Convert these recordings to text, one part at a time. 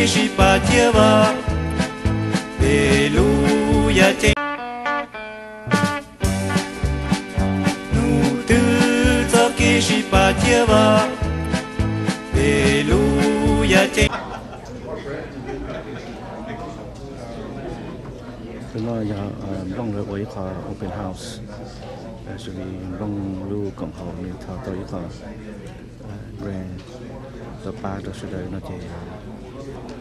kishi patieva Aleluia Nu tu cho kishi patieva Aleluia Chúng tôi mong được với họ open house so we mong lưu cộng họ mình thao tới họ brand the bar đó sẽ nó chỉ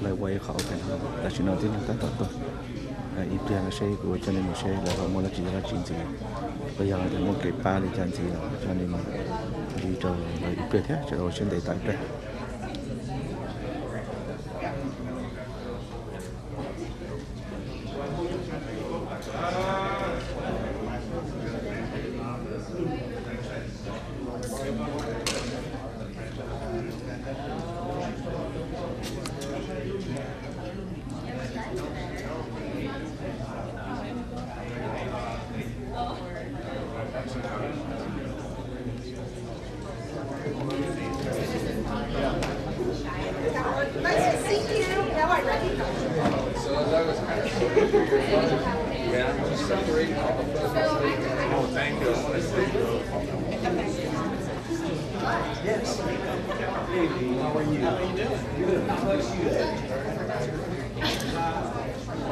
lại với họ open house là chỉ nói tiếng tất cả thôi ít tiền là sẽ của cho nên mình sẽ là họ muốn là chỉ là chuyện gì bây giờ thì một cái bar để làm gì cho nên đi chờ ít tiền thế rồi trên để tại đây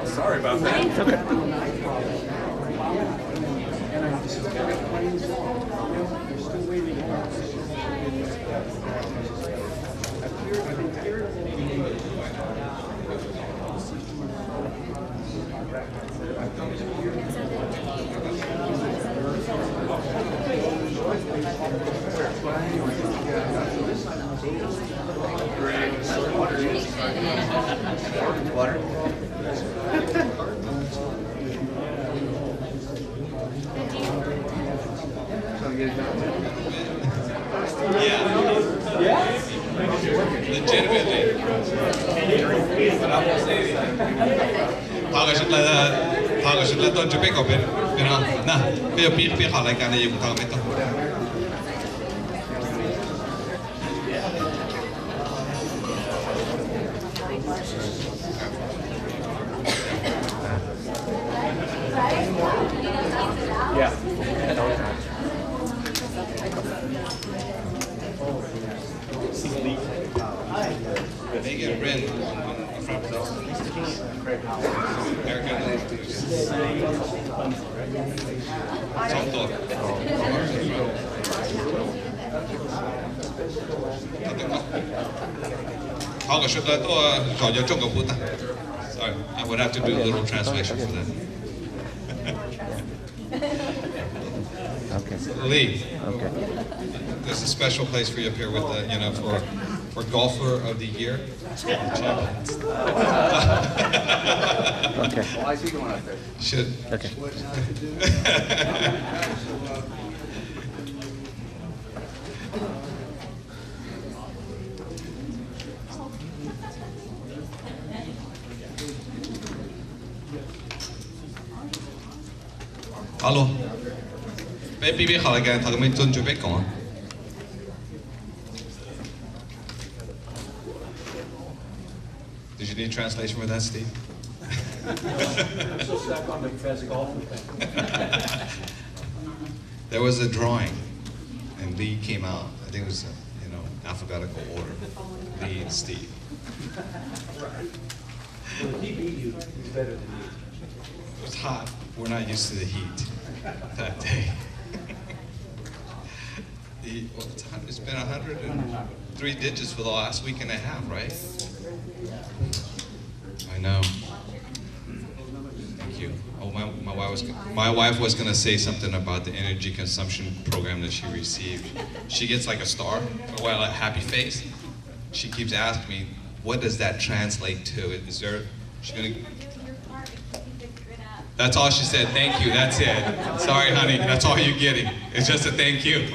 Sorry about that. It's okay. Water. Legitimately. But I won't say anything. Thằng là tôi chụp cái bên nó nè bây giờ biết họ lại cái này dùng thằng mấy tao Yeah. They get Ren on the front row. Erica Somto. Họ có sự là tôi giỏi cho Trung Quốc ta. Sorry, I would have to do a little translation for that. Okay. Lee. Okay. There's a special place for you up here with the, you know, for golfer of the year. Okay. Why is he going up there? Should. Okay. Alo. Baby, hảo lại cái thằng mình tuân chuẩn bị còn. Did you need translation for that, Steve? I'm so stuck on the best golfer thing. There was a drawing, and Lee came out. I think it was, you know, alphabetical order. Lee and Steve. Right. Well, if he beat you, he's better than you. It was hot. We're not used to the heat that day. It's been 103 digits for the last week and a half, right? I know. Thank you. Oh, my wife was gonna say something about the energy consumption program that she received. She gets like a star, well, a happy face. She keeps asking me, what does that translate to? Is there? She's gonna. That's all she said. Thank you. That's it. Sorry, honey. That's all you're getting. It's just a thank you.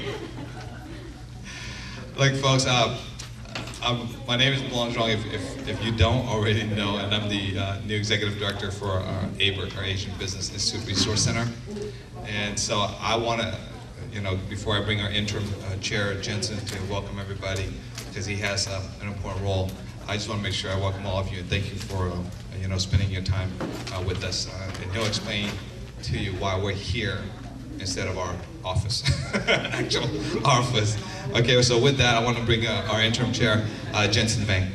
Like, folks, my name is Belong Strong, if you don't already know, and I'm the new executive director for our ABIRC, our Asian Business Institute Resource Center. And so I want to, you know, before I bring our interim chair, Jensen, to welcome everybody, because he has an important role. I just want to make sure I welcome all of you and thank you for spending your time with us. And he'll explain to you why we're here instead of our office, actual office. Okay, so with that, I want to bring our interim chair, Jensen Vang.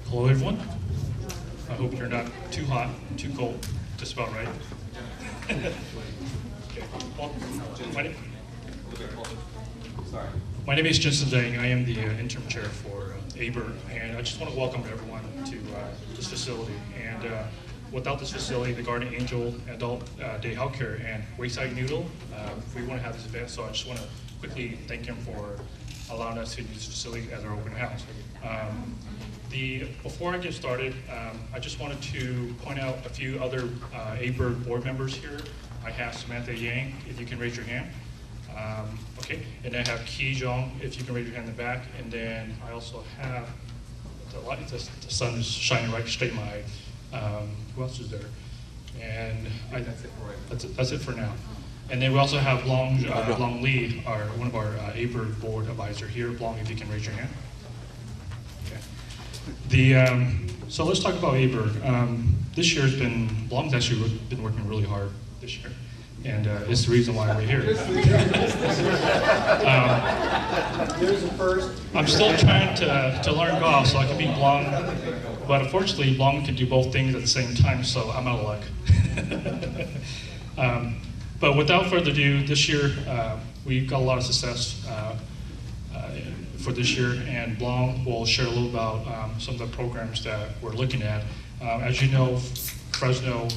Hello, everyone. I hope you're not too hot, too cold, just about right. Okay. Well, my name is Jensen Zhang. I am the interim chair for ABIRC, and I just want to welcome everyone to this facility. And without this facility, the Guardian Angel Adult Day Healthcare and Wayside Noodle, we want to have this event. So I just want to quickly thank him for allowing us to use this facility as our open house. Before I get started, I just wanted to point out a few other ABIRC board members here. I have Samantha Yang, if you can raise your hand. Okay, and I have Ki Jong, if you can raise your hand in the back. And then I also have, the sun is shining right straight in my eye. Who else is there? And that's it for now. And then we also have Long Lee, one of our ABIRC board advisor here. Long, if you can raise your hand. So let's talk about ABIRC. This year Long's actually been working really hard this year, and it's the reason why we're here. There's a first. I'm still trying to learn golf so I can beat Long, but unfortunately Long can do both things at the same time, so I'm out of luck. But without further ado, this year we've got a lot of success for this year, and Blanc will share a little about some of the programs that we're looking at. As you know, Fresno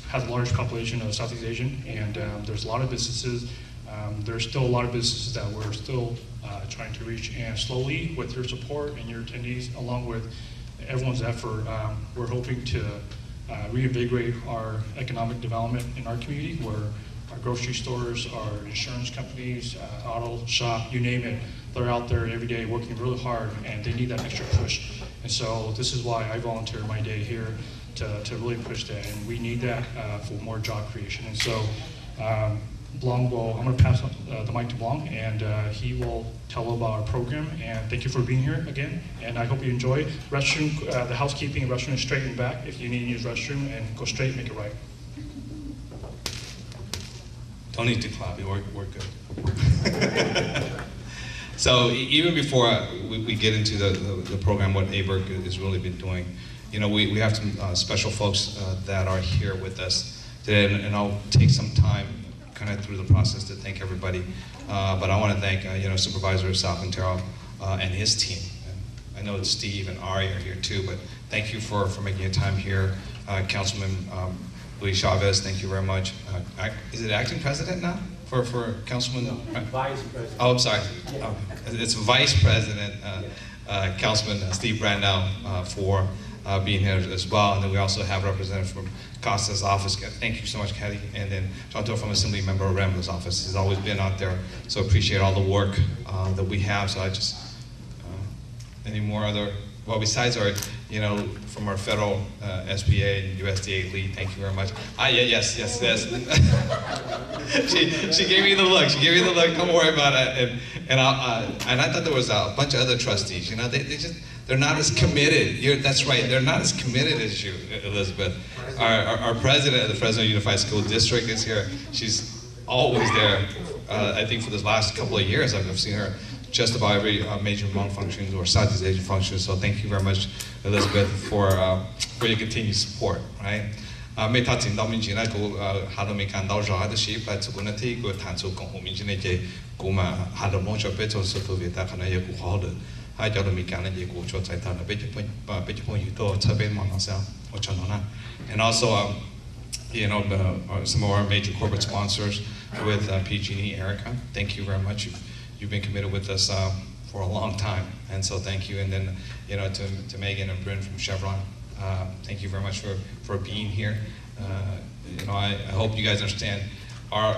has a large population of Southeast Asian, and there's a lot of businesses. There's still a lot of businesses that we're still trying to reach, and slowly, with your support and your attendees, along with everyone's effort, we're hoping to reinvigorate our economic development in our community, where our grocery stores, our insurance companies, auto shop, you name it, they're out there every day working really hard, and they need that extra push. And so this is why I volunteer my day here to really push that, and we need that for more job creation. And so I'm going to pass the mic to Blanc, and he will tell about our program. And thank you for being here again, and I hope you enjoy. Restroom, the housekeeping and restroom is straight in the back if you need to use restroom, and go straight, make it right. Don't need to clap, we're good. So even before we get into the program, what ABIRC has really been doing, we have some special folks that are here with us today, and I'll take some time kind of through the process to thank everybody. But I want to thank Supervisor Sal Quintero and his team. And I know that Steve and Ari are here too, but thank you for making your time here. Councilman Luis Chavez, thank you very much. Is it acting president now for Councilman? Vice President. Oh, I'm sorry. It's Vice President, Councilman Steve Brandau for being here as well. And then we also have representatives from Costa's office. Thank you so much, Kathy. And then John Doe from Assembly Member Rambo's office. He's always been out there. So appreciate all the work that we have. So I just, any more other, well, besides our, from our federal SBA and USDA lead, thank you very much. Yes. she gave me the look. Don't worry about it. And I thought there was a bunch of other trustees. They're not as committed. That's right. They're not as committed as you, Elizabeth. Our president of the Fresno Unified School District is here. She's always there. I think for the last couple of years, I've seen her just about every major Hmong functions or Southeast Asian functions. So thank you very much, Elizabeth, for your continued support. Right? 每他见到民间那个哈都没看到啥的事，但这个呢，他个谈出共和民间那些古嘛，哈都摸着别做是特别大，可能也不好的，还叫他们干那些古做在他那别就碰遇到特别忙上，我讲到那， and also some of our major corporate sponsors with PG&E, Erica, thank you very much. You've been committed with us for a long time, and so thank you. And then, to Megan and Bryn from Chevron, thank you very much for being here. I hope you guys understand.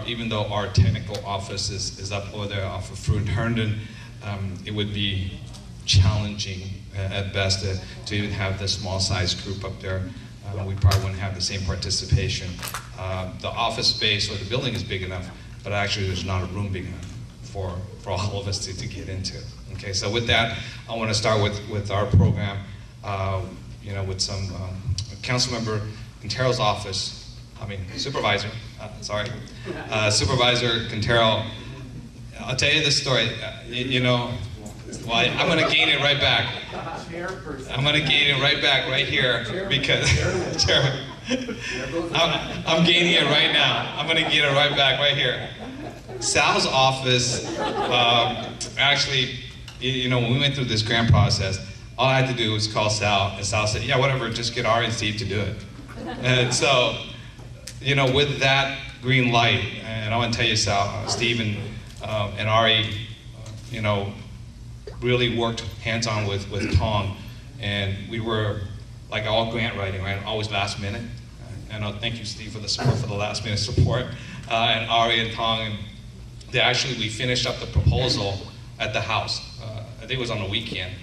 Even though our technical office is up over there off of Fruit and Herndon, it would be challenging at best to even have this small size group up there. We probably wouldn't have the same participation. The office space or the building is big enough, but actually there's not a room big enough for all of us to get into. Okay, so with that, I want to start with our program, with some council member Quintero's office, supervisor, Supervisor Quintero. I'll tell you this story, I'm going to gain it right back. I'm going to gain it right back right here because, Chairman, I'm gaining it right now. I'm going to gain it right back right here. Sal's office, actually, when we went through this grant process, all I had to do was call Sal, and Sal said, yeah, whatever, just get Ari and Steve to do it. And so, with that green light, and I want to tell you, Sal, Steve and Ari, really worked hands-on with Tong, and we were like all grant writing, right? Always last minute. And thank you, Steve, for the support, for the last minute support, and Ari and Tong. And we finished up the proposal at the house. I think it was on the weekend,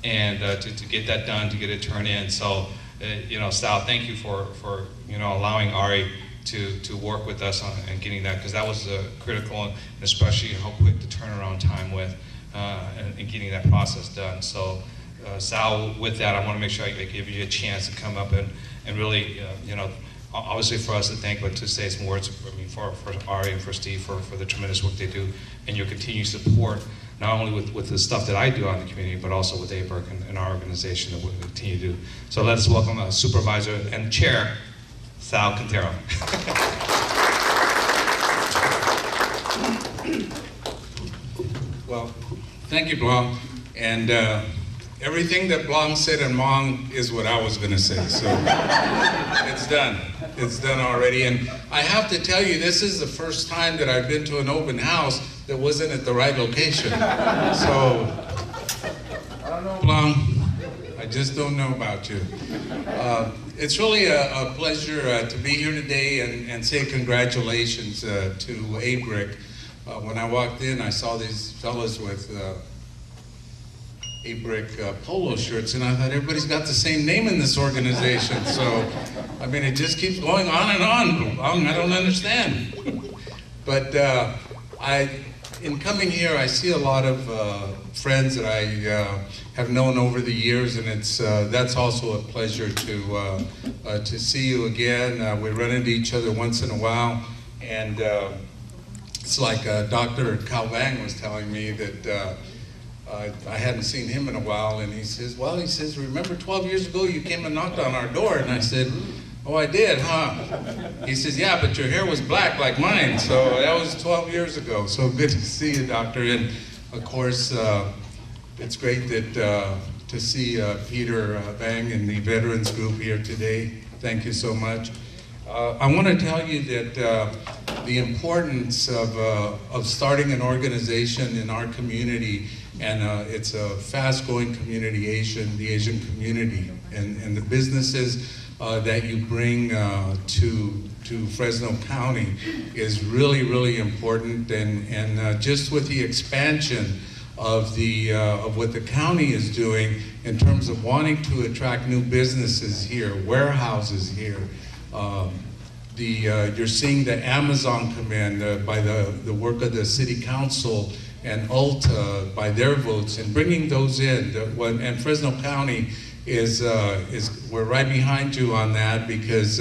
and to get that done, to get it turned in. So, Sal, thank you for allowing Ari to work with us on and getting that, because that was critical, and especially how quick the turnaround time with and getting that process done. So, Sal, with that, I want to make sure I give you a chance to come up and really, obviously for us to thank, but to say some words for Ari and for Steve for the tremendous work they do, and your continued support, not only with the stuff that I do out in the community, but also with ABIRC and our organization that we'll continue to do. So let's welcome Supervisor and Chair, Sal Quintero. Well, thank you, Blanc. And everything that Blanc said in Hmong is what I was going to say. So it's done. It's done already. And I have to tell you, this is the first time that I've been to an open house that wasn't at the right location. So, I don't know, Blanc. I just don't know about you. It's really a pleasure to be here today and say congratulations to ABIRC. When I walked in, I saw these fellas with ABIRC polo shirts, and I thought everybody's got the same name in this organization. So, it just keeps going on and on. I don't understand. But in coming here, I see a lot of friends that I have known over the years, and that's also a pleasure to see you again. We run into each other once in a while, and it's like Dr. Calvang was telling me that I hadn't seen him in a while, and he says, remember 12 years ago you came and knocked on our door? And I said, oh, I did, huh? He says, yeah, but your hair was black like mine, so that was 12 years ago. So good to see you, Doctor. And of course, it's great that to see Peter Vang and the Veterans Group here today. Thank you so much. I want to tell you that the importance of starting an organization in our community, and it's a fast-growing community, the Asian community, and the businesses that you bring to Fresno County is really, really important. And just with the expansion of what the county is doing in terms of wanting to attract new businesses here, warehouses here. You're seeing the Amazon come in by the work of the City Council and Ulta by their votes, and bringing those in. And Fresno County we're right behind you on that, because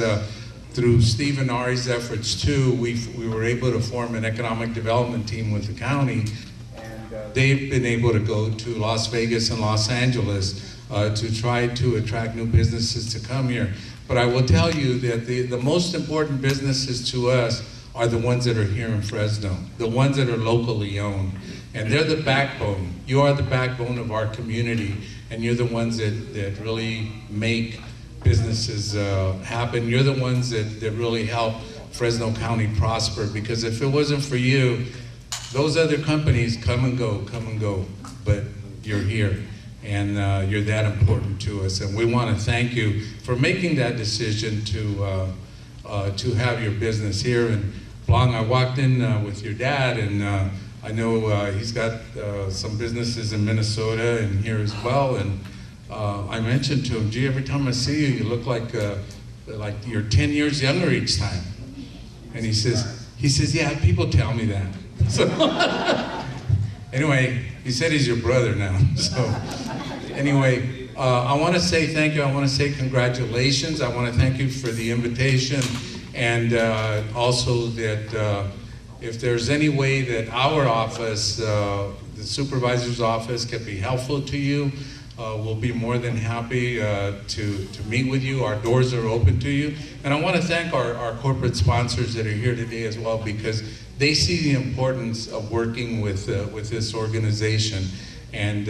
through Steve and Ari's efforts too, we were able to form an economic development team with the county, and they've been able to go to Las Vegas and Los Angeles to try to attract new businesses to come here. But I will tell you that the most important businesses to us are the ones that are here in Fresno, the ones that are locally owned. And they're the backbone. You are the backbone of our community, and you're the ones that really make businesses happen. You're the ones that really help Fresno County prosper, because if it wasn't for you, those other companies come and go, but you're here. And you're that important to us, and we want to thank you for making that decision to have your business here. And Blanc, I walked in with your dad, and I know he's got some businesses in Minnesota and here as well. And I mentioned to him, gee, every time I see you, you look like you're 10 years younger each time. And he says, yeah, people tell me that. So Anyway, he said he's your brother now. So anyway, I want to say thank you. I want to say congratulations. I want to thank you for the invitation, and also that if there's any way that our office, the supervisor's office, can be helpful to you, we'll be more than happy to meet with you. Our doors are open to you. And I want to thank our corporate sponsors that are here today as well, because they see the importance of working with this organization. And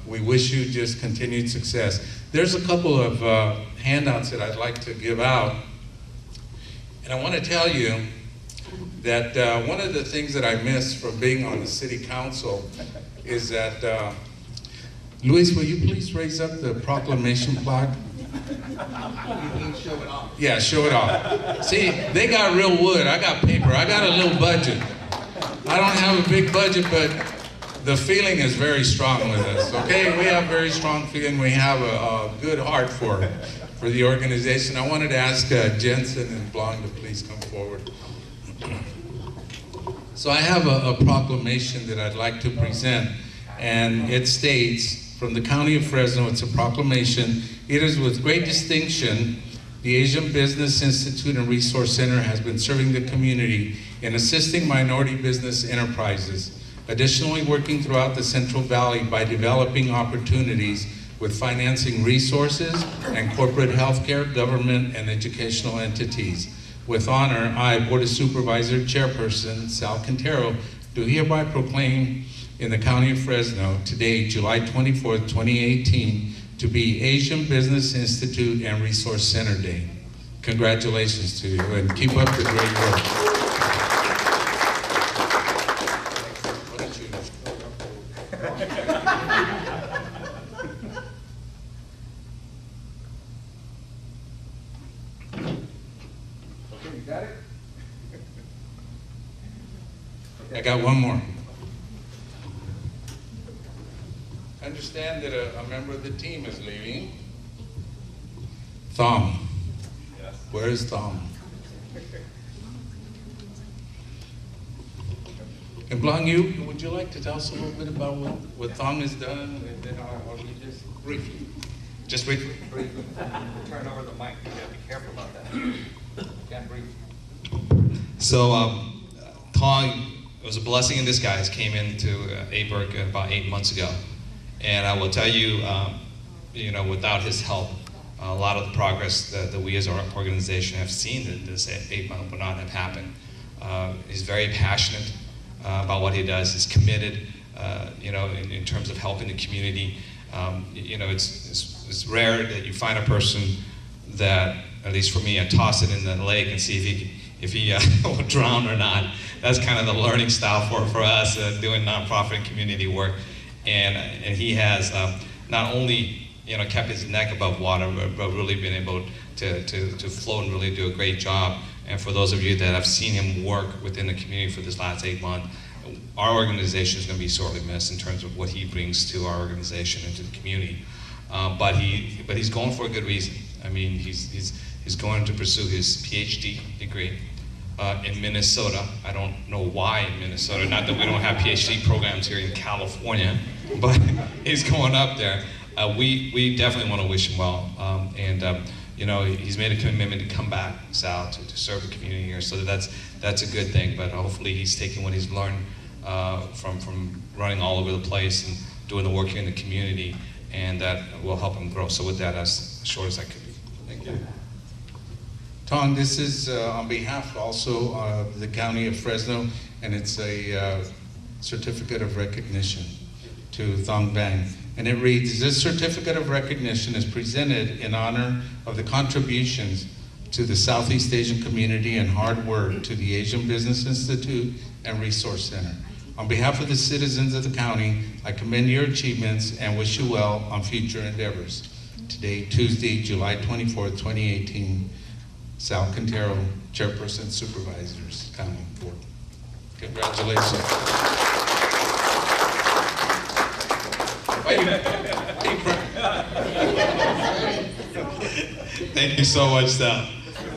we wish you just continued success. There's a couple of handouts that I'd like to give out. And I want to tell you that one of the things that I miss from being on the city council is that, Luis, will you please raise up the proclamation plaque? Show it off. Yeah, show it off. See, they got real wood, I got paper, I got a little budget. I don't have a big budget, but the feeling is very strong with us, okay? We have very strong feeling, we have a good heart for the organization. I wanted to ask Jensen and Blong to please come forward. So I have a proclamation that I'd like to present, and it states, from the County of Fresno, it's a proclamation. It is with great distinction, the Asian Business Institute and Resource Center has been serving the community in assisting minority business enterprises, additionally working throughout the Central Valley by developing opportunities with financing resources and corporate healthcare, government, and educational entities. With honor, I, Board of Supervisor Chairperson Sal Quintero, do hereby proclaim in the County of Fresno today, July 24th, 2018, to be Asian Business Institute and Resource Center Day. Congratulations to you, and keep up the great work. Why don't you? Okay, you got it? I got one more. I understand that a member of the team is leaving. Thom. Yes. Where is Thom? And Blong, would you like to tell us a little bit about what Thom has done? And then I'll read this briefly. Just briefly. Turn over the mic. You gotta be careful about that. Can't breathe. So, Thom, it was a blessing in disguise, came into ABIRC about 8 months ago. And I will tell you, without his help, a lot of the progress that we as our organization have seen in this 8 months would not have happened. He's very passionate about what he does. He's committed, in terms of helping the community. It's rare that you find a person that, at least for me, I toss it in the lake and see if he will drown or not. That's kind of the learning style for us doing nonprofit and community work. And he has not only kept his neck above water, but really been able to float and really do a great job. And for those of you that have seen him work within the community for this last 8 months, our organization is going to be sorely missed in terms of what he brings to our organization and to the community. But he's going for a good reason. I mean, he's going to pursue his PhD degree in Minnesota. I don't know why in Minnesota. Not that we don't have PhD programs here in California, but he's going up there. We definitely want to wish him well. He's made a commitment to come back south to serve the community here. So that's a good thing. But hopefully he's taking what he's learned from running all over the place and doing the work here in the community, and that will help him grow. So with that, as short as I could be. Thank you. Thom, this is on behalf also of the County of Fresno, and it's a certificate of recognition to Thong Bang. And it reads, this certificate of recognition is presented in honor of the contributions to the Southeast Asian community and hard work to the Asian Business Institute and Resource Center. On behalf of the citizens of the county, I commend your achievements and wish you well on future endeavors. Today, Tuesday, July 24th, 2018, Sal Quintero, Chairperson, Supervisors, County Board. Congratulations. Thank you so much, Sal.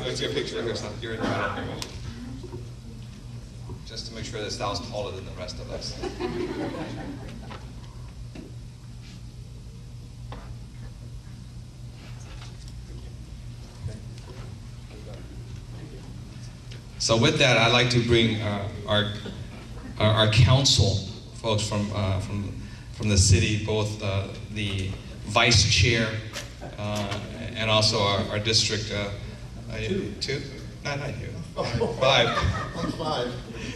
Let's get a picture of yourself. You're in the middle. just to make sure that Sal's taller than the rest of us. So with that, I'd like to bring our council folks from the city, both the vice chair and also our district. Two? Not here. Five.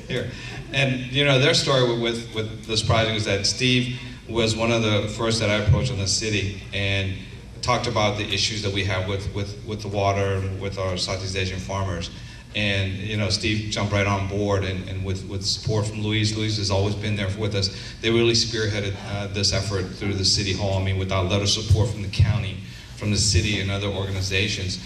Here. And you know, their story with this project is that Steve was one of the first that I approached in the city and talked about the issues that we have with the water and with our Southeast Asian farmers. And you know, Steve jumped right on board, and with support from Luis has always been there with us. They really spearheaded this effort through the city hall. I mean, without letter support from the county, from the city and other organizations,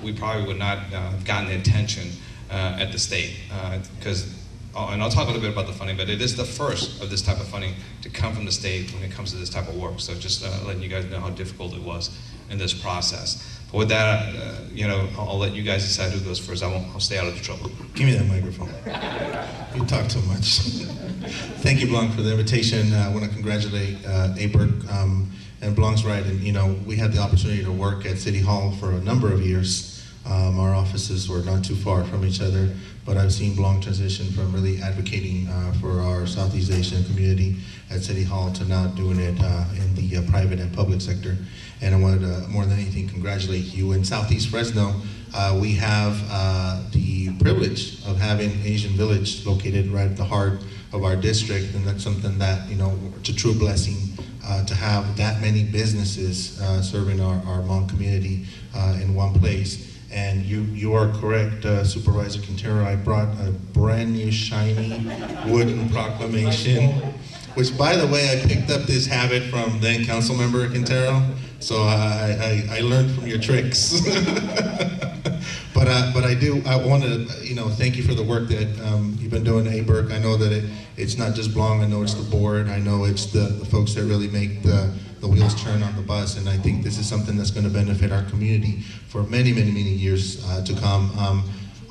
we probably would not have gotten the attention at the state. And I'll talk a little bit about the funding, but it is the first of this type of funding to come from the state when it comes to this type of work. So just letting you guys know how difficult it was in this process. But with that, you know, I'll let you guys decide who goes first. I'll stay out of the trouble. Give me that microphone. You talk too much. Thank you, Blanc, for the invitation. I want to congratulate ABIRC, and Blanc's right. And you know, we had the opportunity to work at City Hall for a number of years. Our offices were not too far from each other, but I've seen Blanc transition from really advocating for our Southeast Asian community at City Hall to now doing it in the private and public sector. And I wanted to, more than anything, congratulate you. In Southeast Fresno, we have the privilege of having Asian Village located right at the heart of our district, and that's something that, you know, it's a true blessing to have that many businesses serving our Hmong community in one place. And you are correct, Supervisor Quintero. I brought a brand new shiny wooden proclamation, which, by the way, I picked up this habit from then Councilmember Quintero. So I learned from your tricks. But I want to, you know, thank you for the work that you've been doing at ABIRC. I know that it's not just Blanc. I know it's the board. I know it's the folks that really make the wheels turn on the bus, and I think this is something that's going to benefit our community for many, many, many years to come.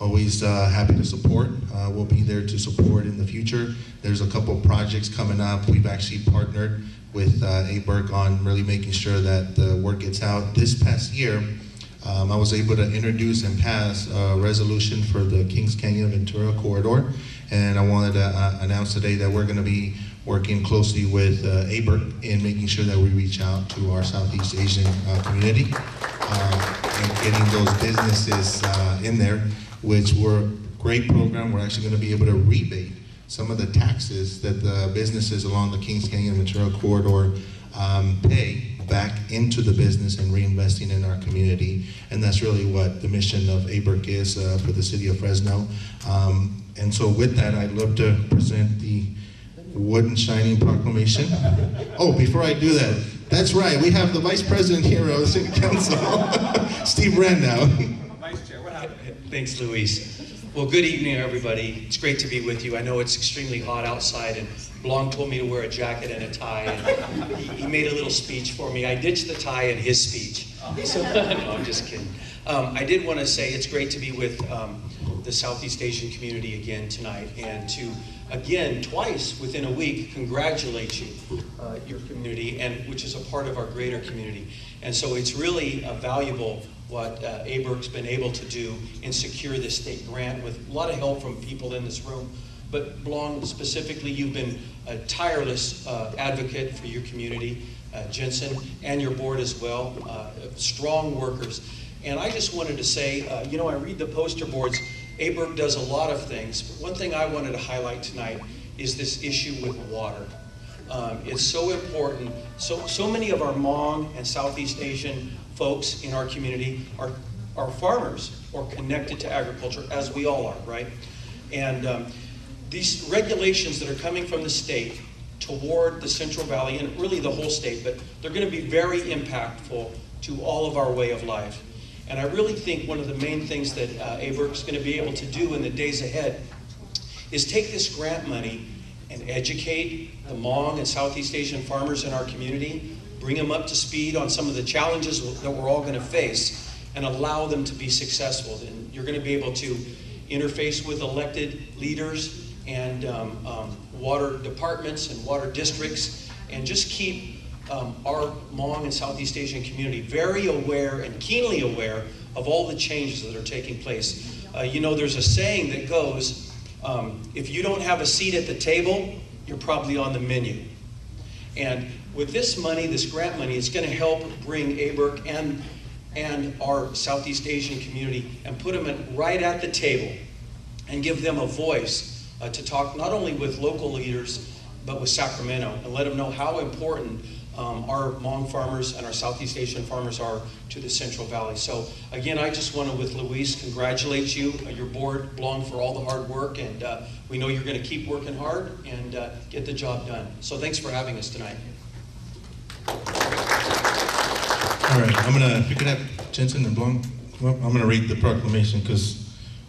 Always happy to support. We'll be there to support in the future. There's a couple of projects coming up. We've actually partnered with ABIRC on really making sure that the word gets out. This past year, I was able to introduce and pass a resolution for the Kings Canyon Ventura corridor, and I wanted to announce today that we're going to be working closely with ABIRC in making sure that we reach out to our Southeast Asian community and getting those businesses in there, which were a great program. We're actually going to be able to rebate some of the taxes that the businesses along the Kings Canyon Ventura corridor pay back into the business and reinvesting in our community. And that's really what the mission of ABIRC is for the city of Fresno. And so with that, I'd love to present the wooden shining proclamation. Oh, before I do that, that's right, we have the Vice President here of the City Council, Steve Randau. Vice Chair, what happened? Thanks, Luis. Well, good evening, everybody. It's great to be with you. I know it's extremely hot outside, and Blanc told me to wear a jacket and a tie, and he made a little speech for me. I ditched the tie in his speech. So, no, I'm just kidding. I did want to say it's great to be with the Southeast Asian community again tonight, and to, again, twice within a week, congratulate you, your community, and which is a part of our greater community. And so it's really valuable what ABIRC's been able to do and secure this state grant with a lot of help from people in this room. But Blanc, specifically, you've been a tireless advocate for your community, Jensen, and your board as well, strong workers. And I just wanted to say, you know, I read the poster boards. ABIRC does a lot of things, but one thing I wanted to highlight tonight is this issue with water. It's so important. So many of our Hmong and Southeast Asian folks in our community are farmers or connected to agriculture, as we all are, right? And these regulations that are coming from the state toward the Central Valley, and really the whole state, but they're going to be very impactful to all of our way of life. And I really think one of the main things that ABIRC is going to be able to do in the days ahead is take this grant money and educate the Hmong and Southeast Asian farmers in our community, bring them up to speed on some of the challenges that we're all going to face, and allow them to be successful. And you're going to be able to interface with elected leaders and water departments and water districts, and just keep our Hmong and Southeast Asian community very aware and keenly aware of all the changes that are taking place. You know, there's a saying that goes, if you don't have a seat at the table, you're probably on the menu. And with this money, this grant money, it's going to help bring ABIRC and our Southeast Asian community and put them right at the table and give them a voice to talk not only with local leaders, but with Sacramento, and let them know how important our Hmong farmers and our Southeast Asian farmers are to the Central Valley. So again, I just want to, with Luis, congratulate you, your board, Blong, for all the hard work, and we know you're going to keep working hard and get the job done. So thanks for having us tonight. All right, if we could have Jensen and Blong, well, I'm going to read the proclamation because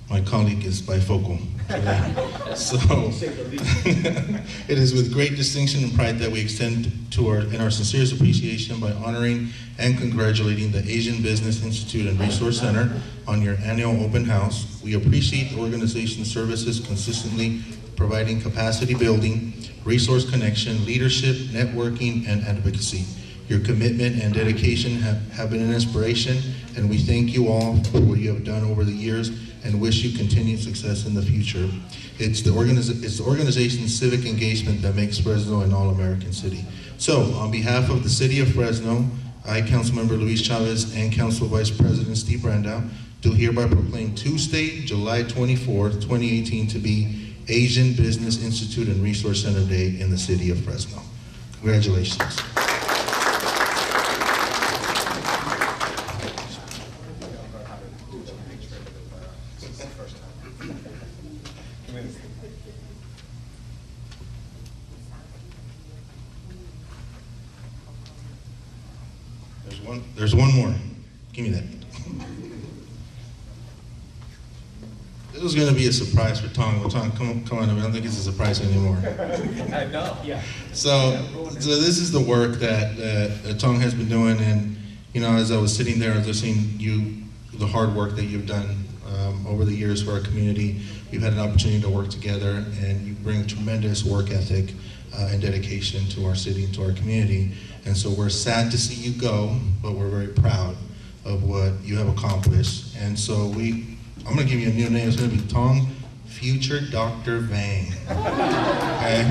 my colleague is bifocal today. So, it is with great distinction and pride that we extend our sincerest appreciation by honoring and congratulating the Asian Business Institute and Resource Center on your annual open house. We appreciate the organization's services consistently providing capacity building, resource connection, leadership, networking, and advocacy. Your commitment and dedication have been an inspiration, and we thank you all for what you have done over the years and wish you continued success in the future. It's the organization's civic engagement that makes Fresno an all-American city. So, on behalf of the City of Fresno, I, Councilmember Luis Chavez, and Council Vice President Steve Brandau, do hereby proclaim Tuesday, July 24th, 2018 to be Asian Business Institute and Resource Center Day in the City of Fresno. Congratulations. There's one more. Give me that. This was going to be a surprise for Tong. Well, Tong, come on, I don't think it's a surprise anymore. I know. Yeah. So this is the work that Tong has been doing, and you know, as I was sitting there, I was listening the hard work that you've done over the years for our community. We've had an opportunity to work together, and you bring tremendous work ethic and dedication to our city and to our community. And so we're sad to see you go, but we're very proud of what you have accomplished. And so I'm gonna give you a new name. It's gonna be Tong Future Dr. Vang. Okay?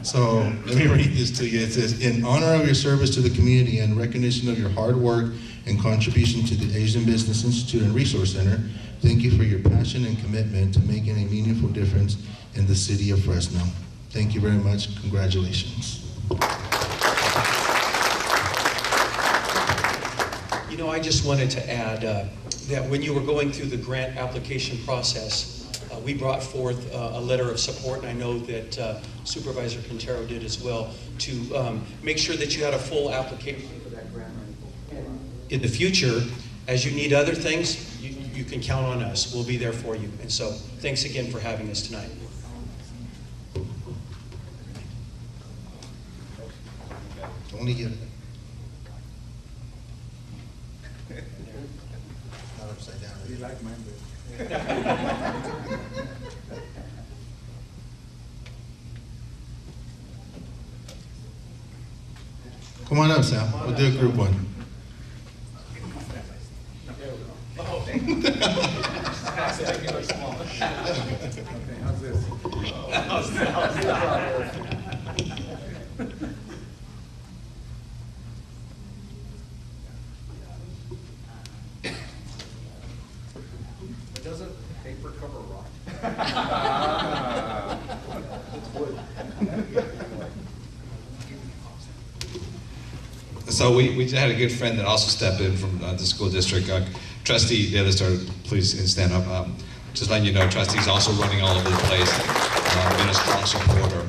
So let me read this to you. It says, in honor of your service to the community and recognition of your hard work and contribution to the Asian Business Institute and Resource Center, thank you for your passion and commitment to making a meaningful difference in the city of Fresno. Thank you very much. Congratulations. You know, I just wanted to add that when you were going through the grant application process, we brought forth a letter of support, and I know that Supervisor Quintero did as well, to make sure that you had a full application for that grant money. In the future, as you need other things, you can count on us. We'll be there for you. And so, thanks again for having us tonight. Only get it. Not upside down. You like mine, Come on up, Sal. We'll do a group one. How's this? Doesn't paper cover rock? It's wood. So we had a good friend that also stepped in from the school district. Trustee, the other star, please stand up. Just letting you know, Trustee's also running all over the place, been a strong supporter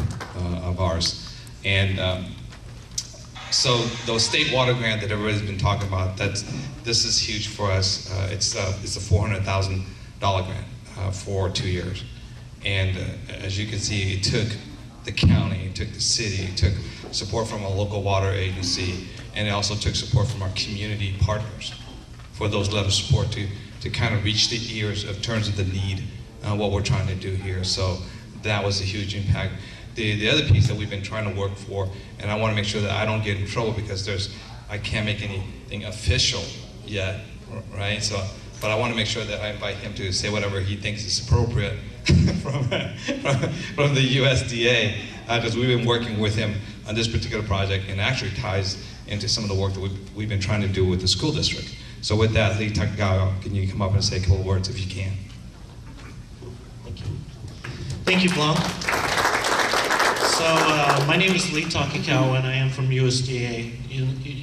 of ours. And so the state water grant that everybody's been talking about, this is huge for us. It's a $400,000 grant for 2 years. And as you can see, it took the county, it took the city, it took support from a local water agency, and it also took support from our community partners for those level of support to kind of reach the ears in terms of the need, what we're trying to do here. So that was a huge impact. The other piece that we've been trying to work for, and I want to make sure that I don't get in trouble because I can't make anything official yet, right? So, but I want to make sure that I invite him to say whatever he thinks is appropriate from the USDA, because we've been working with him on this particular project, and actually ties into some of the work that we've been trying to do with the school district. So with that, Lee Takagawa, can you come up and say a couple of words if you can? Thank you. Thank you, Blum. So my name is Lee Takakawa, and I am from USDA,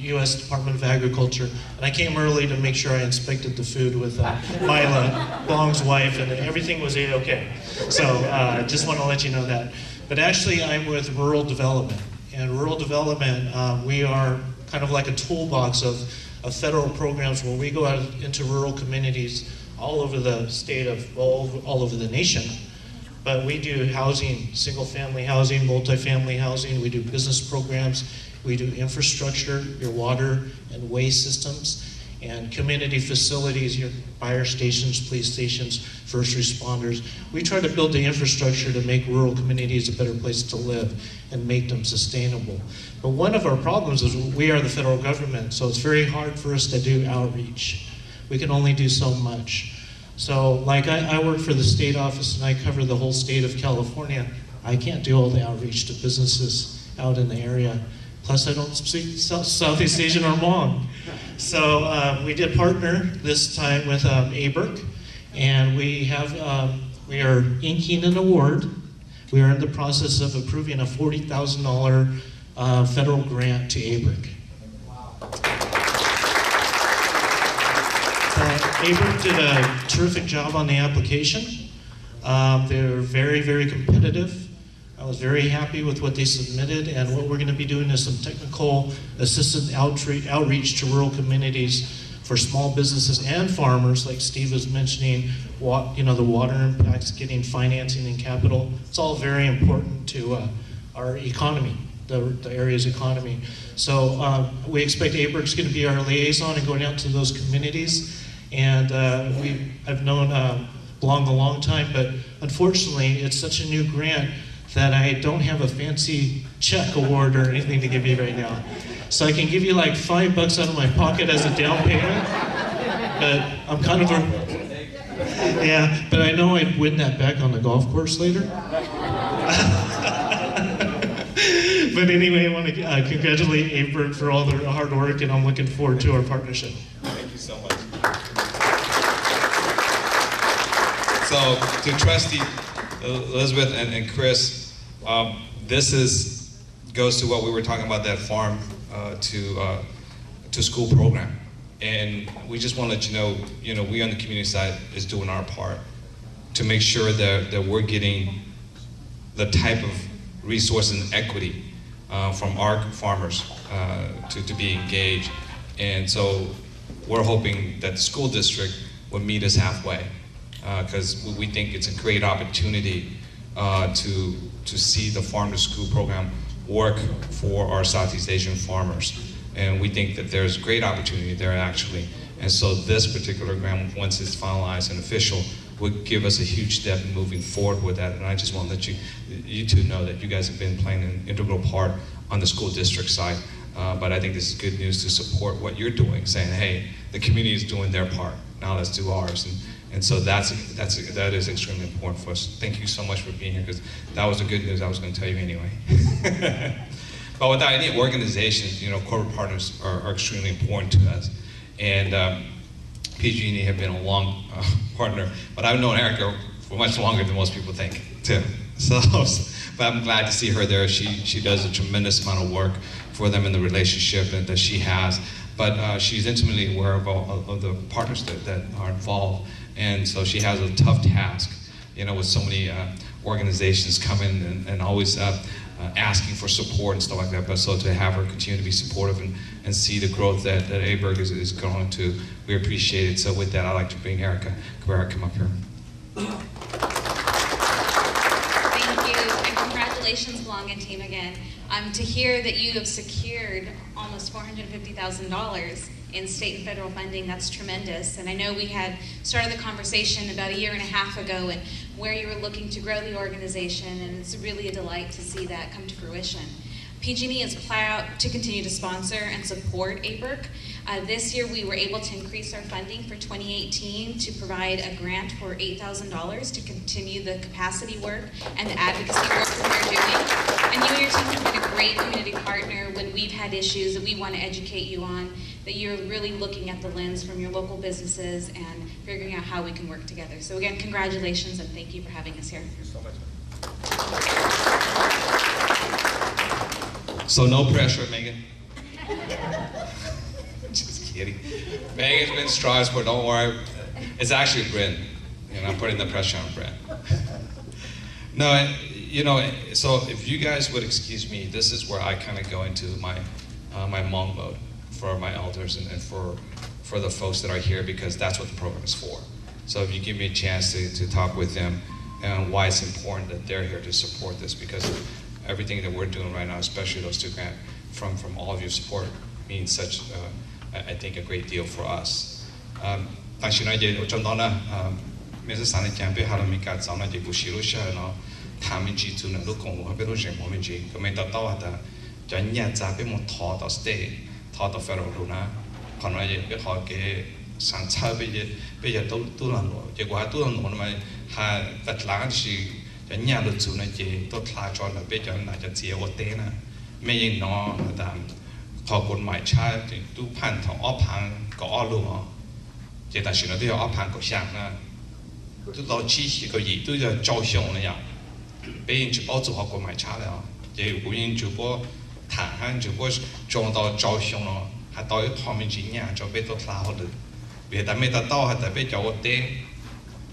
U.S. Department of Agriculture. And I came early to make sure I inspected the food with Mila, Blong's wife, and everything was A-okay. So I just want to let you know that. But actually, I'm with Rural Development. And Rural Development, we are kind of like a toolbox of federal programs where we go out into rural communities all over the state all over the nation. But we do housing, single-family housing, multifamily housing. We do business programs. We do infrastructure, your water and waste systems, and community facilities, your fire stations, police stations, first responders. We try to build the infrastructure to make rural communities a better place to live and make them sustainable. But one of our problems is we are the federal government, so it's very hard for us to do outreach. We can only do so much. So, like I work for the state office and I cover the whole state of California. I can't do all the outreach to businesses out in the area. Plus, I don't speak Southeast Asian or Hmong. So we did partner this time with ABIRC, and we are inking an award. We are in the process of approving a $40,000 federal grant to ABIRC. ABIRC did a terrific job on the application. They were very, very competitive. I was very happy with what they submitted, and what we're going to be doing is some technical assisted outreach to rural communities for small businesses and farmers, like Steve was mentioning, the water impacts, getting financing and capital. It's all very important to our economy, the area's economy. So we expect ABIRC's going to be our liaison and going out to those communities. And I've known Blong a long time, but unfortunately, it's such a new grant that I don't have a fancy check award or anything to give you right now. So I can give you like $5 out of my pocket as a down payment, but I'm kind of yeah, but I know I'd win that back on the golf course later. But anyway, I want to congratulate ABIRC for all their hard work, and I'm looking forward to our partnership. Thank you so much. So to Trustee Elizabeth and Chris, this goes to what we were talking about, that farm to school program, and we just want to let you know, we on the community side is doing our part to make sure that we're getting the type of resources and equity from our farmers to be engaged, and so we're hoping that the school district will meet us halfway. Because we think it's a great opportunity to see the farm to school program work for our Southeast Asian farmers. And we think that there's great opportunity there actually. And so this particular grant, once it's finalized and official, would give us a huge step in moving forward with that. And I just want to let you two know that you guys have been playing an integral part on the school district side. But I think this is good news to support what you're doing, saying, hey, the community is doing their part, now let's do ours. And so that is extremely important for us. Thank you so much for being here, because that was the good news I was going to tell you anyway. But without any organizations, corporate partners are extremely important to us. And PG&E have been a long partner, but I've known Erica for much longer than most people think, too. So, but I'm glad to see her there. She does a tremendous amount of work for them in the relationship that she has. But she's intimately aware of all of the partners that are involved. And so she has a tough task, with so many organizations coming and always asking for support and stuff like that. But so to have her continue to be supportive and see the growth that ABIRC is going to, we appreciate it. So with that, I'd like to bring Erica Cabrera come up here. Thank you, and congratulations, Blong and team, again. To hear that you have secured almost $450,000 in state and federal funding. That's tremendous. And I know we had started the conversation about a year and a half ago and where you were looking to grow the organization, and it's really a delight to see that come to fruition. PG&E is proud to continue to sponsor and support ABIRC. This year we were able to increase our funding for 2018 to provide a grant for $8,000 to continue the capacity work and the advocacy work that we're doing. And you and your team have been a great community partner when we've had issues that we want to educate you on, that you're really looking at the lens from your local businesses and figuring out how we can work together. So again, congratulations and thank you for having us here. Thank you so much. So no pressure, Megan. Just kidding. Megan's been Strasbourg, don't worry. It's actually Brent. I'm putting the pressure on Brent. No, so if you guys would excuse me, this is where I kind of go into my Hmong mode for my elders and for the folks that are here, because that's what the program is for. So if you give me a chance to talk with them and why it's important that they're here to support this, because everything that we're doing right now, especially those two grants, from all of your support, means such, I think, a great deal for us. nhà luật sư này chỉ tốt là cho là bây giờ là chỉ ở đây na mấy nó là họ còn mãi cha thì tu pan thằng ốp hàng có luôn chỉ là chỉ nói tới ốp hàng có sáng na tu đó chỉ cái gì tu là trao xong này à bây giờ chỉ bảo chủ họ còn mãi cha rồi chỉ bây giờ chỉ bảo thằng hắn chỉ bảo trong đó trao xong rồi hắn tới họ mình chỉ nhà cho bây tốt là họ được bây giờ mấy ta tao hắn tới bây giờ ở đây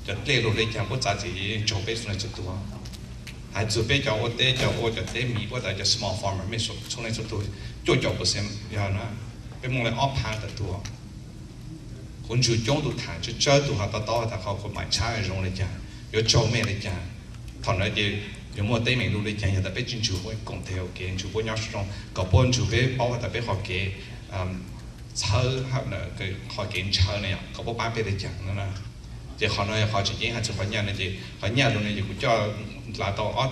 จะเลี้ยงลูกเลี้ยงยังพูดจาจีจบไปส่วนจุดตัวหายจุดไปจะว่าเต้จะว่าจะเต้มีว่าแต่จะ small farmer ไม่ส่วนในจุดตัวจุดจบไปเสียอย่างนั้นเป็นมองเลยอ้อพังแต่ตัวคนจุดจ้องตัวฐานจุดเจอตัวเขาต่อแต่เขาคนใหม่ช้าลงเลยจ้ะ有做咩嚟จ้ะถอนเลย有冇เต้ไม่รู้เลยจ้ะอย่าแต่ไปจินจุดไว้กงเทวเกณฑ์จุดไว้ย้อนส่งกับปนจุดไป包แต่ไปขอเกณฑ์เช่าครับเนี่ยคือขอเกณฑ์เช่าเนี่ยเขาบอกป้าไปเลยจ้ะนั่นนะchỉ họ nói họ chỉ nghĩ hạt số nhà này chỉ họ nhà luôn này chỉ cũng cho là tàu ở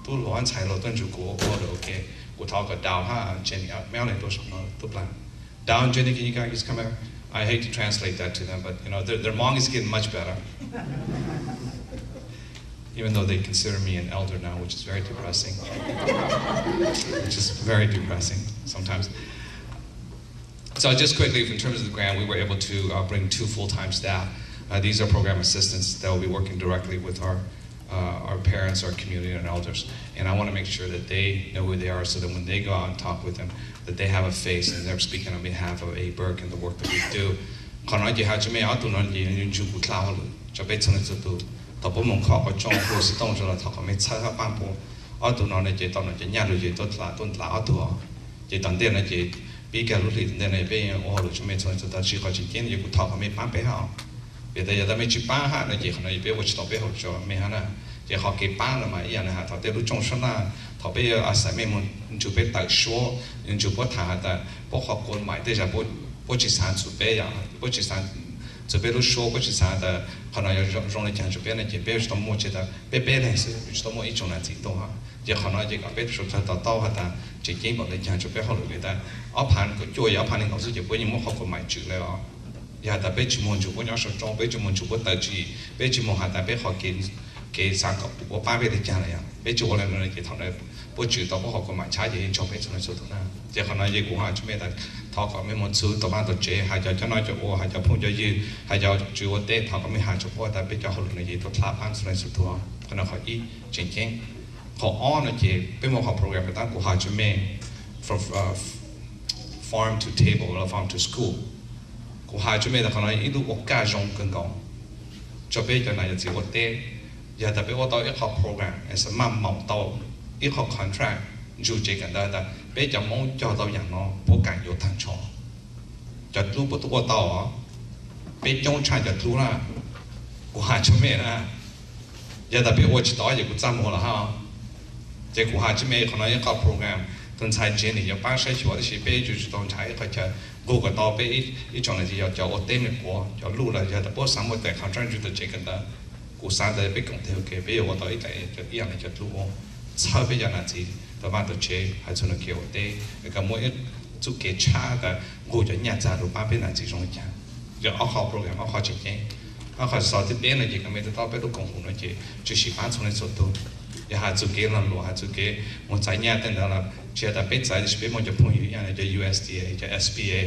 tu loan xài lô tân chủ của được ok của thọ cái đào ha trên mail này tôi nó tôi plan down Jenny, can you guys come here? I hate to translate that to them, but their Hmong is getting much better, even though they consider me an elder now, which is very depressing, sometimes. So just quickly, in terms of the grant, we were able to bring 2 full-time staff. These are program assistants that will be working directly with our parents, our community, and elders. And I want to make sure that they know who they are, so that when they go out and talk with them, that they have a face and they're speaking on behalf of ABIRC and the work that we do. Bị cái lúc này này bây giờ họ chúng mình chọn ta chỉ có chỉ kiến như thọ mấy bán bé họ bây giờ ta mấy chỉ bán ha này chỉ họ nói bây giờ chỉ bé họ cho mấy ha na chỉ họ cái bán là mà ý là họ tới lúc trong số na họ bây giờ sai mấy muốn chụp bé tại số chụp bé thà ta bỏ họ còn mãi tới giờ bỏ chỉ sản chụp bé ya bỏ chỉ sản chụp bé lúc số bỏ chỉ sản ta họ nói trong này chẳng chụp bé này chỉ bé chỉ mua chỉ ta bé này chỉ mua ít trong này chỉ đâu ha chỉ họ nói chỉ có bé số ta tao ha ta chỉ kiến bọn này chẳng chụp bé họ được người ta ốp hàng của chui ốp hàng này cũng sẽ chỉ với những món họ còn mãi chữ này đó giờ ta bé chỉ muốn chụp với nhau số trong bé chỉ muốn chụp với tài chỉ bé chỉ muốn hạt ta bé họ cái sản phẩm của ba bé để trả này bé chụp lại nó cái thằng này bố chữ tao bố họ còn mãi trái gì cho bé cho nó số thằng nào chỉ họ nói gì cũng họ chúng mình là thọ có mấy món số tao ban tổ chế hay cho nó cho ô hay cho phong cho gì hay cho chữ ô tết thọ có mấy hàng cho ô ta bé cho họ là gì tao tháp ăn số này số thua cái nó họ ý chính kiến họ on là gì bé một họ program người ta của họ chúng mình from farm to table or farm to school. Cô hai chúng mình là nói ít lúc cả rong cần công. Cho bây giờ này là chỉ có tê. Giờ ta bây giờ tao ít học program, sẽ mang mỏng tao ít học contract. Dù chỉ cần đó ta bây giờ mong cho tao nhận nó bố cảnh vô thằng chó. Cho lúc bố tao tao bây giờ chọn cho lúc là cô hai chúng mình là giờ ta bây giờ chỉ tao giờ cũng chăm hồ là ha. Chỉ cô hai chúng mình nói ít học program. tuần sai trên này giờ ba sai chúa thì bây giờ chúng tôi thấy phải chờ gù cái tàu bây ít chọn là gì giờ ở tên mình của giờ lù là giờ tập bớt sáng một tại khám trang chúng tôi chỉ cần đó cú sáng tới bây công theo cái bây giờ tôi tới tại giờ ý là giờ lù sau bây giờ là gì tôi mang tới chế hay cho nó kiểu thế cái mỗi chút cái cha cái gù cho nhà già rồi ba bên là gì trong nhà giờ ở học program ở học chính nhé ở học sau thì bên là gì cái mấy cái tàu bây lúc công vụ nó chỉ chỉ bán cho nên số tôi giờ hai chút cái làm lúa hai chút cái một trái nhà tên đó là chỉ là bên trái thì bên một chỗ phong như là USDA, SBA,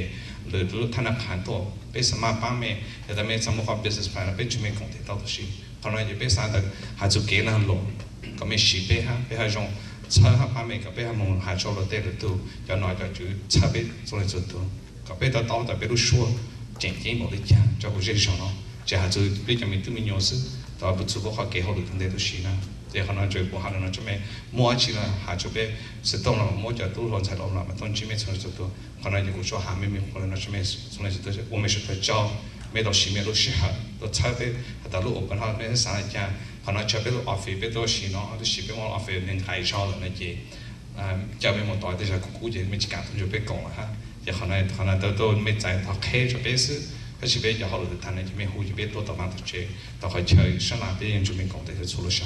rồi thằng nào khán tổ, bên sắm ba mẹ, giờ bên sắm một cái business plan, bên chúng mình công ty tao đó xí, còn lại bên sáng là hai chút cái làm lúa, còn bên xí bên hai trong chơi ba mẹ, còn bên hai mong hai chỗ là tên là tu, giờ nói cho chú chơi bên cho nên tu, còn bên tao bên lúc xua, chính chính một cái chàng cho cái gì xong nó, chỉ hai chút bên chúng mình tự mình nhớ sự, tao bữa trước có kế hoạch được thằng đấy đó xí na. để可能最不好的那种咩，摸起来下就别是动了，摸着都乱才乱了嘛，东西没从这多，可能就说下面没可能那什么，从那就都是我们是在教，没到西面都是下，都差别，到路我本来没啥来讲，可能这边都 office 别都西喏，都西边我 office 能开销了那些，这边我到底是估计没几干就别讲了哈，也可能都没在他开这边是。可是别以后的谈的就没胡就别多到满头去，到会去上那边就没讲的就出了事。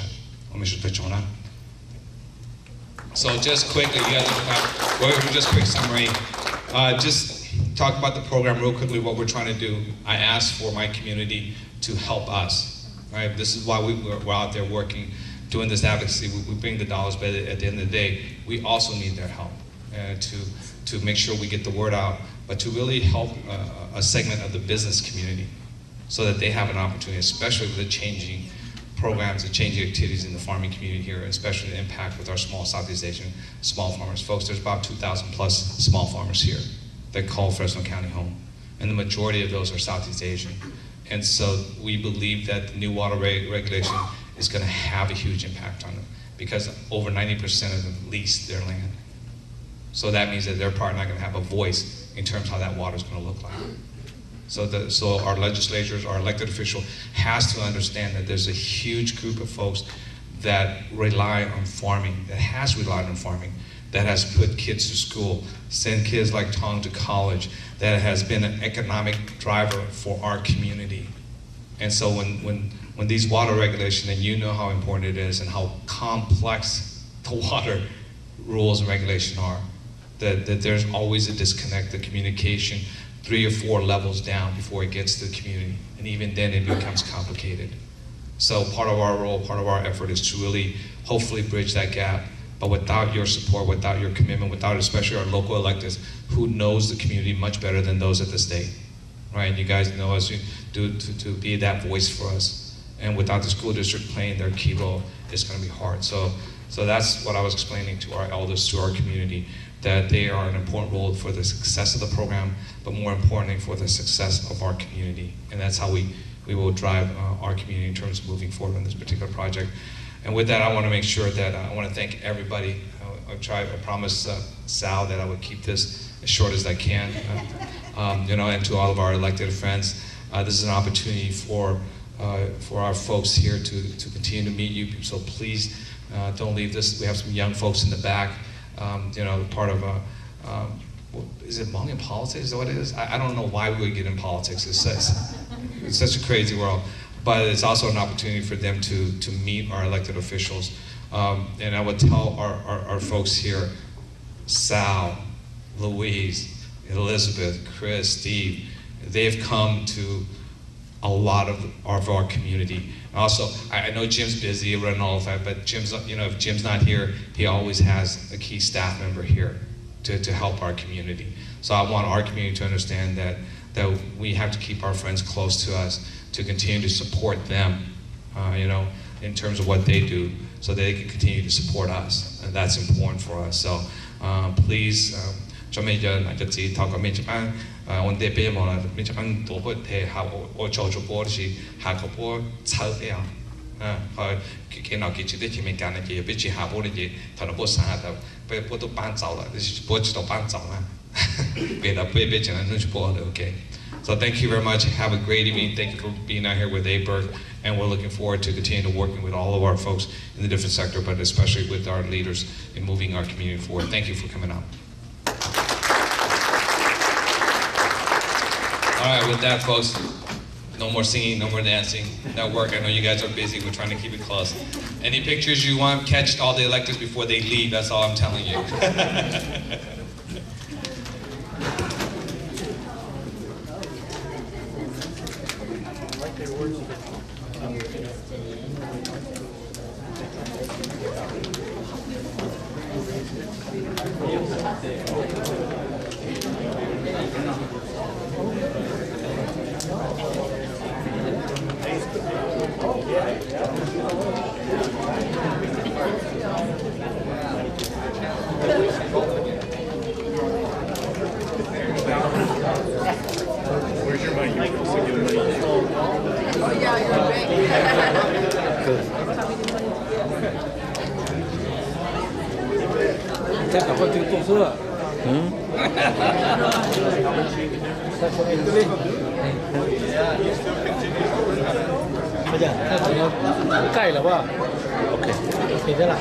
So just quickly, you guys, we're just quick summary. Just talk about the program real quickly. What we're trying to do. I asked for my community to help us. Right. This is why we're out there working, doing this advocacy. We bring the dollars, but at the end of the day, we also need their help to make sure we get the word out, but to really help a segment of the business community, so that they have an opportunity, especially with the changing programs and changing activities in the farming community here, especially the impact with our small Southeast Asian small farmers. Folks, there's about 2,000 plus small farmers here that call Fresno County home. And the majority of those are Southeast Asian. And so we believe that the new water regulation is going to have a huge impact on them, because over 90% of them lease their land. So that means that they're probably not going to have a voice in terms of how that water is going to look like. So our legislators, our elected official has to understand that there's a huge group of folks that rely on farming, that has relied on farming, that has put kids to school, sent kids like Tong to college, that has been an economic driver for our community. And so when these water regulations, and you know how important it is and how complex the water rules and regulations are, that there's always a disconnect, the communication 3 or 4 levels down before it gets to the community. And even then it becomes complicated. So part of our role, part of our effort is to really hopefully bridge that gap. But without your support, without your commitment, without especially our local electeds, who knows the community much better than those at the state, right? And you guys know us to be that voice for us. And without the school district playing their key role, it's going to be hard. So that's what I was explaining to our elders, to our community, that they are an important role for the success of the program, but more importantly for the success of our community. And that's how we will drive our community in terms of moving forward on this particular project. And with that, I want to make sure that I want to thank everybody. I promised Sal that I would keep this as short as I can. And to all of our elected friends, this is an opportunity for our folks here to continue to meet you. So please don't leave this. We have some young folks in the back. Part of is it Hmong in politics? Is that what it is? I don't know why we would get in politics. It's such a crazy world. But it's also an opportunity for them to meet our elected officials. And I would tell our folks here, Sal, Louise, Elizabeth, Chris, Steve, they've come to a lot of our community. Also, I know Jim's busy running all of that, but Jim's, if Jim's not here, he always has a key staff member here to help our community. So I want our community to understand that we have to keep our friends close to us, to continue to support them, in terms of what they do, so they can continue to support us. And that's important for us. So please, cho mình giờ này cho chị thao có mình chấp ăn, vấn đề bây giờ mà mình chấp ăn tổ chức thì họ ở chỗ bộ thì họ có bộ sáu thế à, cái nào cái chuyện đấy thì mình cần là gì, bây giờ họ bộ là gì, thằng nó bộ sáng đó, bây giờ bộ tụ bán giàu là, bộ chỉ tụ bán giàu mà, bây giờ bây giờ nó chỉ bộ là ok. So thank you very much. Have a great evening. Thank you for being out here with ABIRC, and we're looking forward to continue to working with all of our folks in the different sector, but especially with our leaders in moving our community forward. Thank you for coming out. All right, with that, folks, no more singing, no more dancing. That work, I know you guys are busy. We're trying to keep it close. Any pictures you want, catch all the electeds before they leave. That's all I'm telling you. Where's your mic? Oh, yeah, you're great. Chắc là con tiếng công xưa. Bây giờ nó cay là quá. Ok. Thì thế là.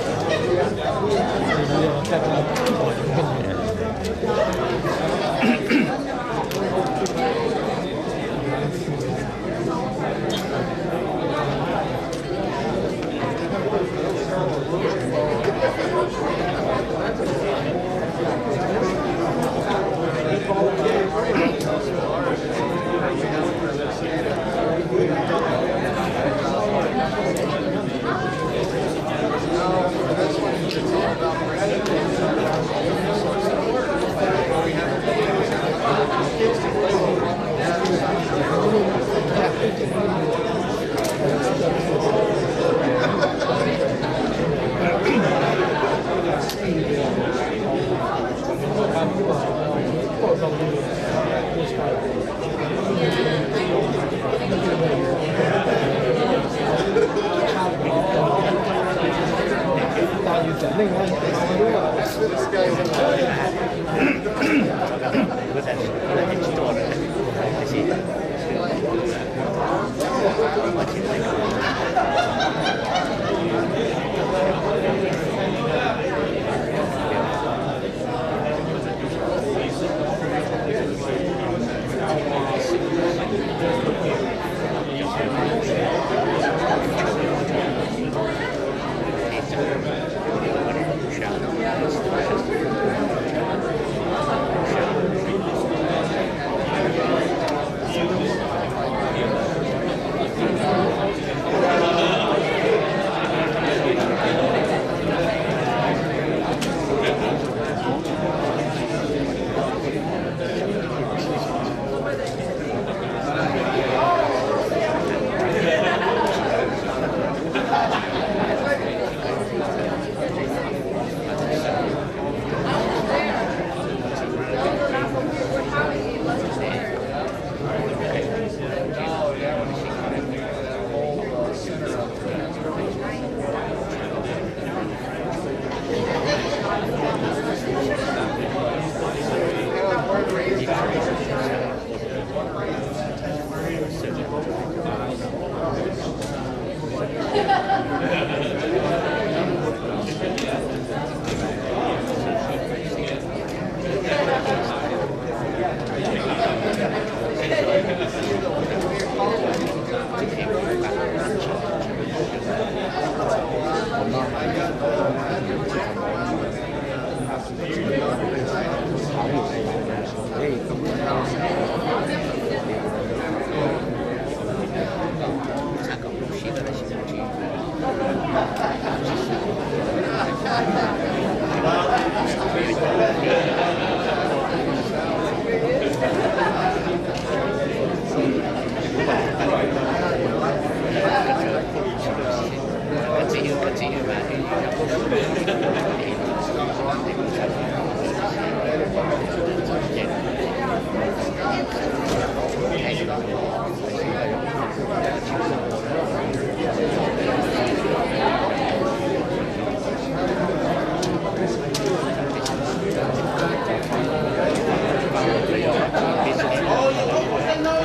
Oh,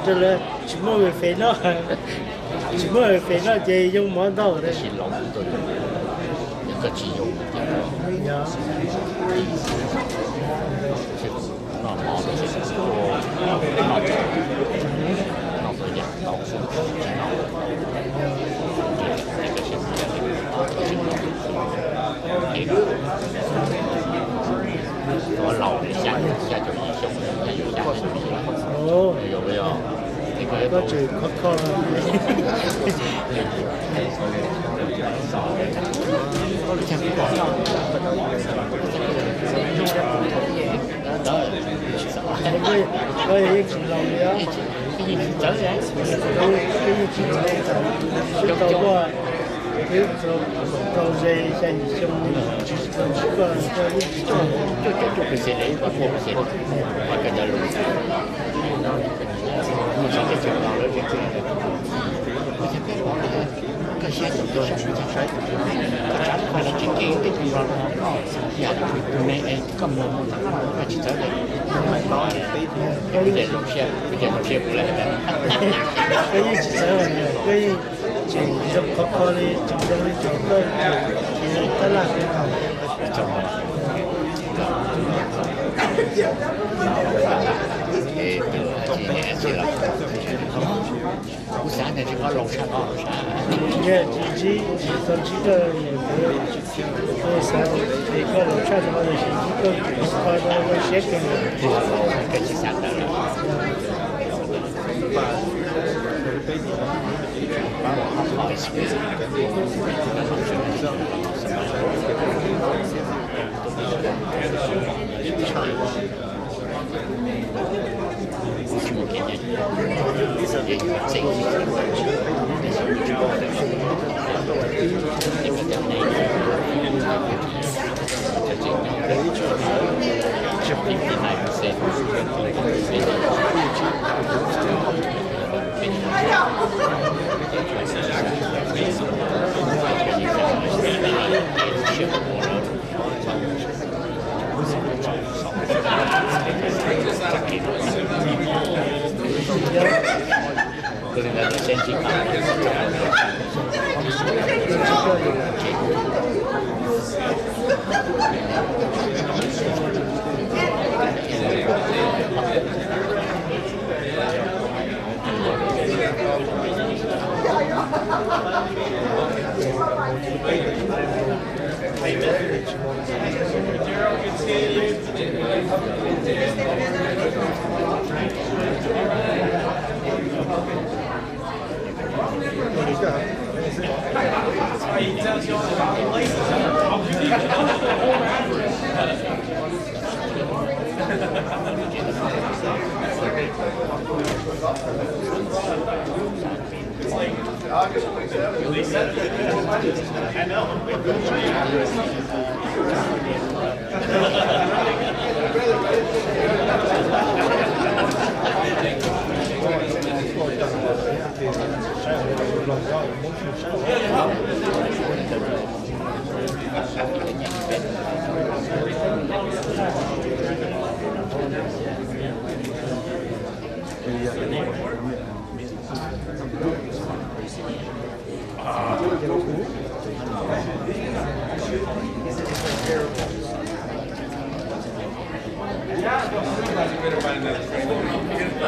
这了什么会飞呢？什么会飞呢？这用毛刀的。是老虎的，一个只有。呀。那毛的是做闹钟，闹钟养老鼠，那个是我老了下就一胸，下就下去。哦，有没有？那个最可靠了。我也知道了，给你找人，给你知道的，知道过，给找谁在你胸里，这个就不行了，我不行了，我跟着录。你这个就到了这个，我想跟我个些很多人就说，快了这个这个地方呀，没根本不能，那其他的，有点路线，有点路线不来的，可以其他的，可以就考考的，就这里就个，他那边好，怎么？年纪了，我想起这个龙山高山，也这几个也不山，这个龙山高的是几个跑到我写给你，这是想的了。Yeah,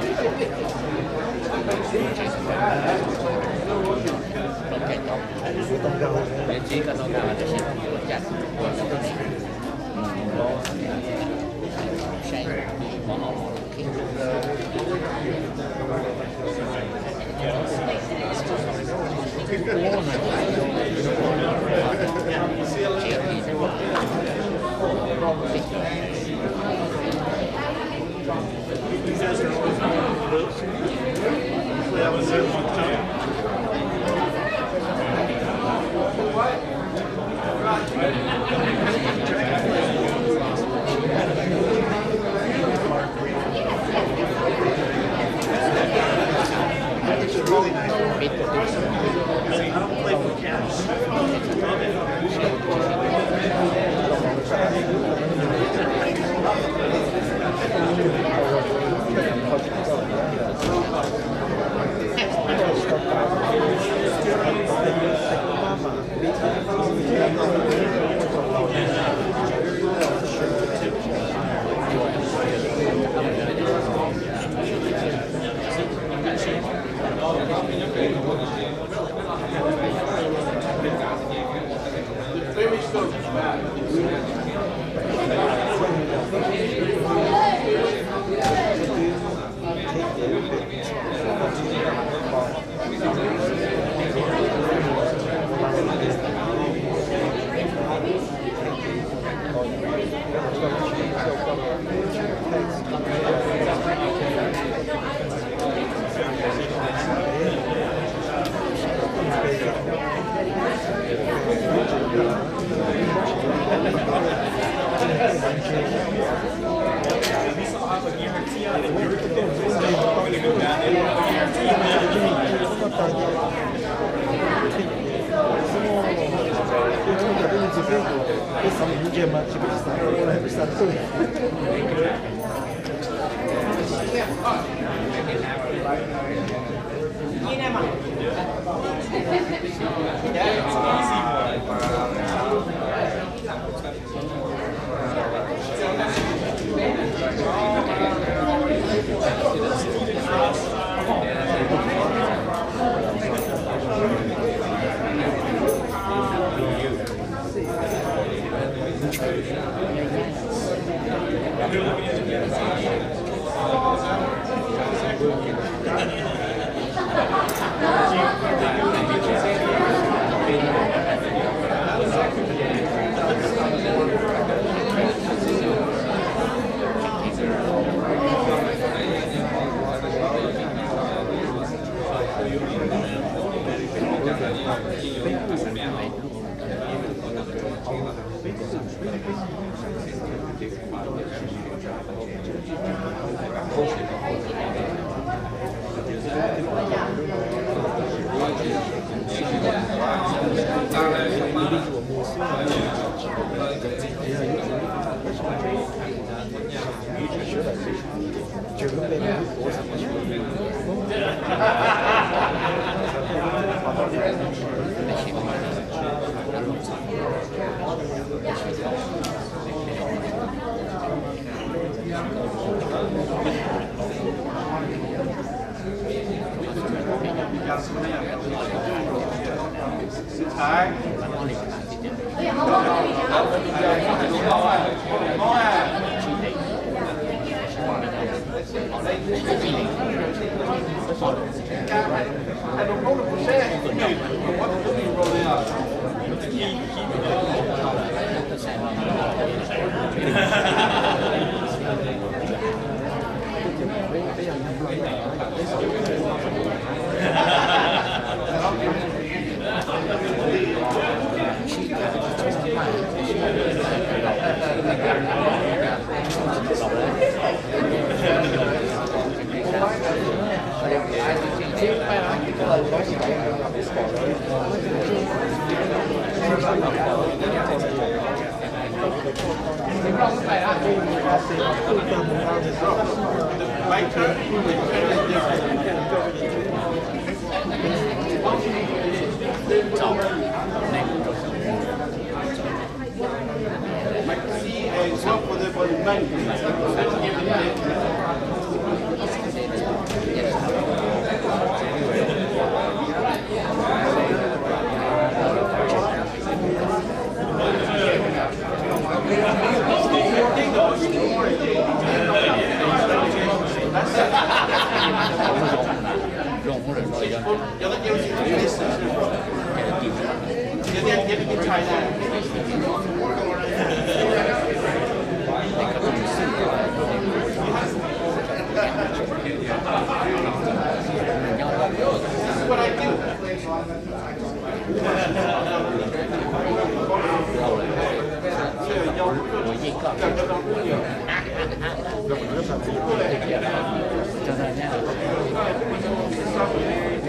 cho nên nha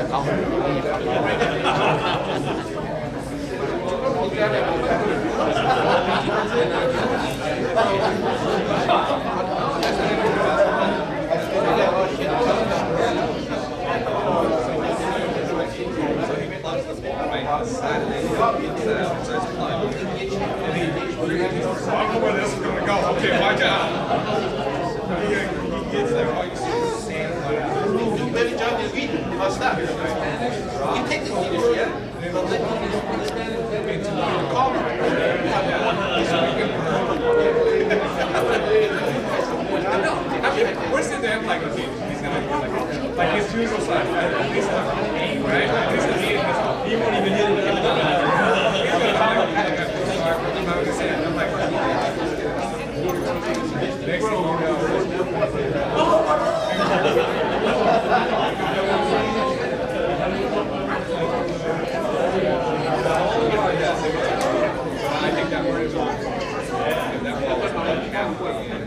có I don't know where this is going to go. Okay, watch out. He gets there. All you see is sand right out. Do a better job than we do. How's that? You take the leadership, yeah? But let me call Where's the damn like he's gonna like his usual side, at least right? At least he won't even hit it. He's gonna come I'm just saying, I'm like next thing you I think that word is wrong. That ball was halfway in.